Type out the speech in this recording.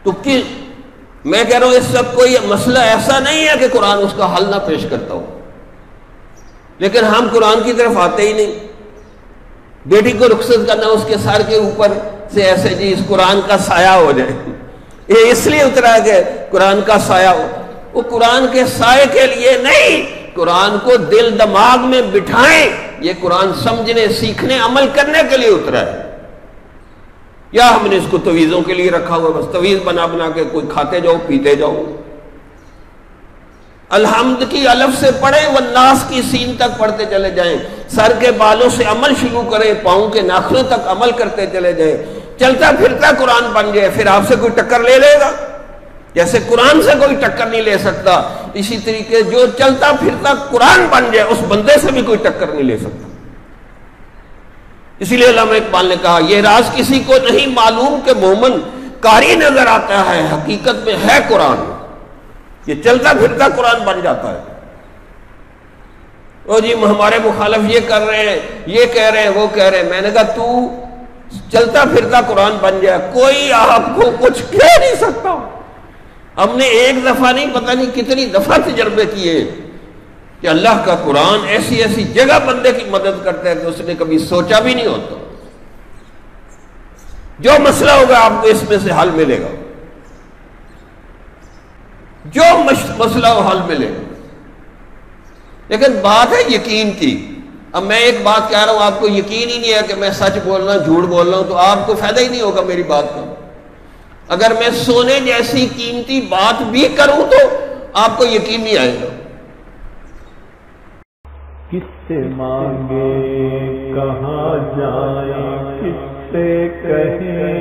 تو میں کہہ رہا ہوں اس وقت کوئی مسئلہ ایسا نہیں ہے کہ قرآن اس کا حل نہ پیش کرتا ہو، لیکن ہم قرآن کی طرف آتے ہی نہیں۔ بیٹی کو رخصت کرنا اس کے سر کے اوپر سے ایسے جی اس قرآن کا سایہ ہو جائے، یہ اس لیے اترا کہ قرآن کا سایہ ہو، وہ قرآن کے سائے کے لیے نہیں، قرآن کو دل دماغ میں بٹھائیں، یہ قرآن سمجھنے سیکھنے عمل کرنے کے لیے اترا ہے۔ یا ہم نے اس کو تویزوں کے لیے رکھا ہوا، بس تویز بنا بنا کے کوئی کھاتے جاؤ پیتے جاؤ۔ الحمد کی الف سے پڑھیں، والناس کی سین تک پڑھتے چلے جائیں، سر کے بالوں سے عمل شروع کریں، پاؤں کے ناخنوں تک عمل کرتے چلے جائیں، چلتا پھرتا قرآن بن جائے، پھر آپ سے کوئی ٹکر لے لے گا؟ جیسے قرآن سے کوئی ٹکر نہیں لے سکتا، اسی طریقے جو چلتا پھرتا قرآن بن جائے اس بندے سے بھی کوئی ٹکر نہیں لے سکتا۔ اسی لیے علامہ اقبال نے کہا یہ راز کسی کو نہیں معلوم کہ مومن قاری نظر آتا ہے، حقیقت میں ہے قرآن، یہ چلتا پھرتا قرآن بن جاتا ہے۔ او جی ہمارے مخالف یہ کر رہے ہیں، یہ کہہ رہے ہیں، وہ کہہ رہے ہیں۔ میں نے کہا تو چلتا پھرتا قرآن بن جائے، کوئی آپ کو کچھ کہہ نہیں سکتا۔ ہم نے ایک دفعہ نہیں پتہ نہیں کتنی دفعہ تجربے کیے کہ اللہ کا قرآن ایسی ایسی جگہ بندے کی مدد کرتا ہے کہ اس نے کبھی سوچا بھی نہیں ہوتا۔ جو مسئلہ ہوگا آپ کو اس میں سے حل ملے گا، جو مسئلہ ہو حل ملے گا، لیکن بات ہے یقین کی۔ اب میں ایک بات کہہ رہا ہوں، آپ کو یقین ہی نہیں ہے کہ میں سچ بول رہا ہوں جھوٹ بول رہا ہوں، تو آپ کو فائدہ ہی نہیں ہوگا میری بات کا۔ اگر میں سونے جیسی قیمتی بات بھی کروں تو آپ کو یقین نہیں آئے گا۔ کس سے مانگے کہاں جائیں، کس سے کہیں